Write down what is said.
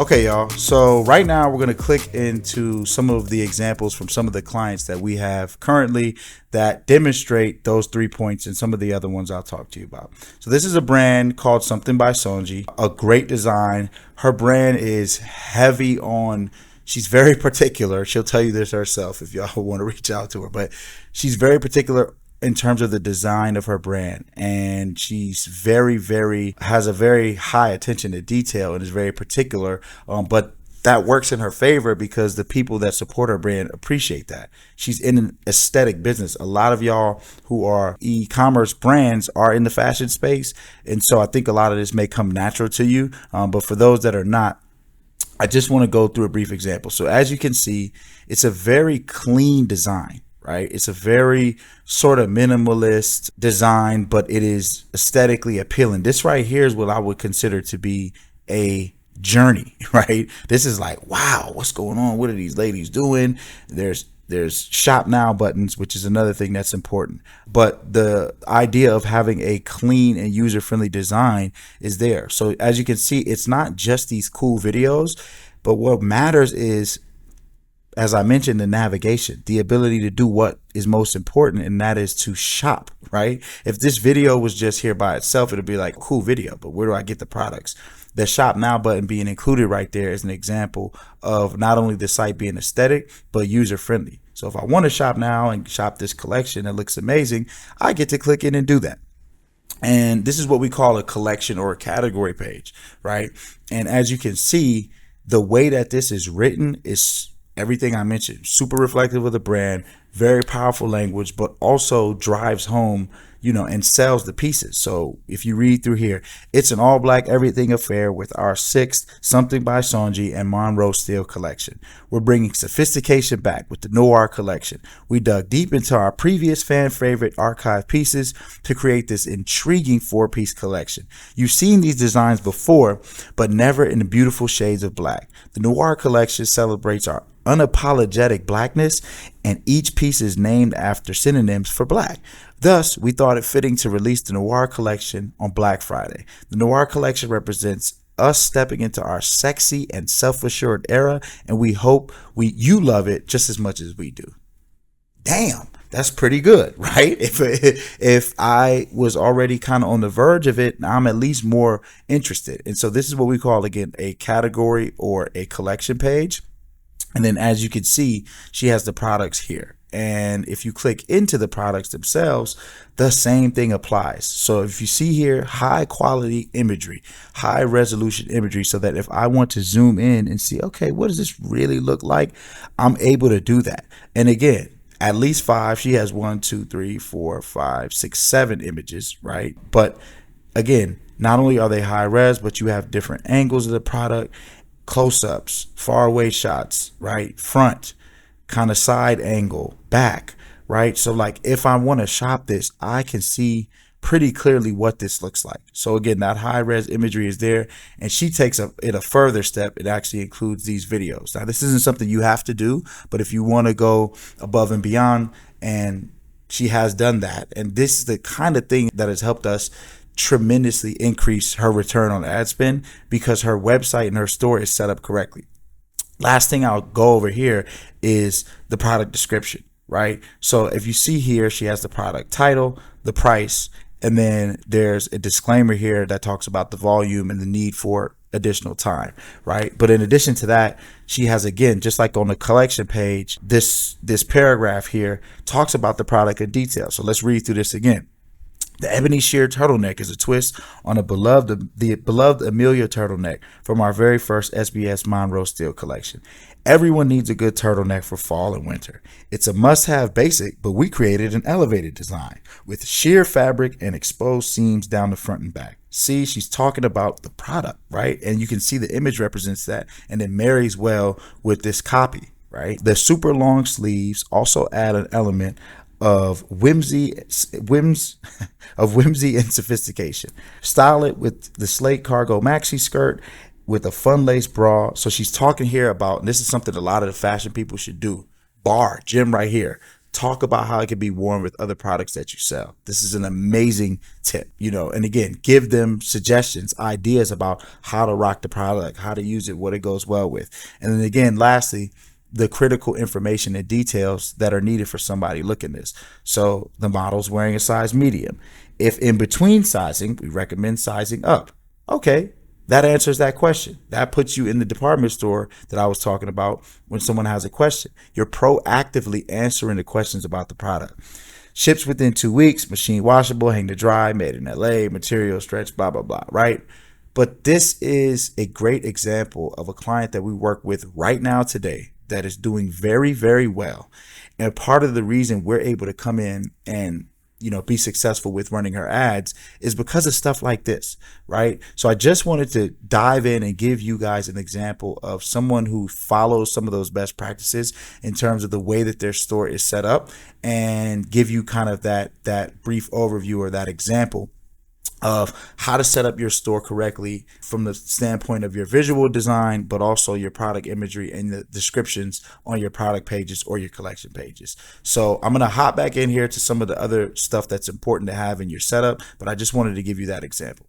Okay, y'all. So right now we're going to click into some of the examples from some of the clients that we have currently that demonstrate those 3 points and some of the other ones I'll talk to you about. So this is a brand called Something by Sonji, a great design. Her brand is heavy on, she's very particular. She'll tell you this herself if y'all want to reach out to her, but she's very particular in terms of the design of her brand, and she's has a very high attention to detail and is very particular, but that works in her favor because the people that support her brand appreciate that. She's in an aesthetic business. A lot of y'all who are e-commerce brands are in the fashion space, and so I think a lot of this may come natural to you, but for those that are not, I just want to go through a brief example. So as you can see, it's a very clean design. Right? It's a very sort of minimalist design, but it is aesthetically appealing. This right here is what I would consider to be a journey, right? This is like, wow, what's going on? What are these ladies doing? There's shop now buttons, which is another thing that's important. But the idea of having a clean and user-friendly design is there. So as you can see, it's not just these cool videos, but what matters is, as I mentioned, the navigation, the ability to do what is most important, and that is to shop, right? If this video was just here by itself, it'd be like, cool video, but where do I get the products? The shop now button being included right there is an example of not only the site being aesthetic, but user friendly. So if I want to shop now and shop this collection that looks amazing, I get to click in and do that. And this is what we call a collection or a category page, right? And as you can see, the way that this is written is everything I mentioned, super reflective of the brand, very powerful language, but also drives home, and sells the pieces. So if you read through here, it's an all black everything affair with our 6th Something by Sonji and Monroe Steele collection. We're bringing sophistication back with the Noir collection. We dug deep into our previous fan favorite archive pieces to create this intriguing 4-piece collection. You've seen these designs before, but never in the beautiful shades of black. The Noir collection celebrates our unapologetic blackness, and each piece is named after synonyms for black. Thus, we thought it fitting to release the Noir collection on Black Friday. The Noir collection represents us stepping into our sexy and self-assured era, and we hope you love it just as much as we do. Damn, that's pretty good, right? If I was already kind of on the verge of it, I'm at least more interested. And so this is what we call, again, a category or a collection page. And then as you can see, she has the products here. And if you click into the products themselves, the same thing applies. So if you see here, high quality imagery, high resolution imagery, so that if I want to zoom in and see, okay, what does this really look like? I'm able to do that. And again, at least 5, she has 1, 2, 3, 4, 5, 6, 7 images, right? But again, not only are they high res, but you have different angles of the product, close-ups, far away shots, right? Front, kind of side angle, back, right? So like if I want to shop this, I can see pretty clearly what this looks like. So again, that high res imagery is there, and she takes it a further step. It actually includes these videos. Now, this isn't something you have to do, but if you want to go above and beyond, and she has done that, and this is the kind of thing that has helped us tremendously increase her return on ad spend because her website and her store is set up correctly. Last thing I'll go over here is the product description, right? So if you see here, she has the product title, the price, and then there's a disclaimer here that talks about the volume and the need for additional time, right? But in addition to that, she has, again, just like on the collection page, this paragraph here talks about the product in detail. So let's read through this again. The ebony sheer turtleneck is a twist on the beloved Amelia turtleneck from our very first SBS Monroe Steele collection. Everyone needs a good turtleneck for fall and winter. It's a must-have basic, but we created an elevated design with sheer fabric and exposed seams down the front and back. See, she's talking about the product, right? And you can see the image represents that, and it marries well with this copy, right? The super long sleeves also add an element of whimsy and sophistication. Style it with the slate cargo maxi skirt with a fun lace bra. So she's talking here about, and this is something a lot of the fashion people should do. Bar, gym right here. talk about how it can be worn with other products that you sell. This is an amazing tip, and again, give them suggestions, ideas about how to rock the product, how to use it, what it goes well with. And then again, lastly, the critical information and details that are needed for somebody looking this. So the model's wearing a size medium. If in between sizing, we recommend sizing up. Okay, that answers that question. That puts you in the department store that I was talking about when someone has a question. You're proactively answering the questions about the product. Ships within 2 weeks, machine washable, hang to dry, made in LA, material stretch, blah, blah, blah, right? But this is a great example of a client that we work with right now today that is doing very, very well. And part of the reason we're able to come in and be successful with running her ads is because of stuff like this, right? So I just wanted to dive in and give you guys an example of someone who follows some of those best practices in terms of the way that their store is set up, and give you kind of that brief overview or that example of how to set up your store correctly from the standpoint of your visual design, but also your product imagery and the descriptions on your product pages or your collection pages. So I'm going to hop back in here to some of the other stuff that's important to have in your setup, but I just wanted to give you that example.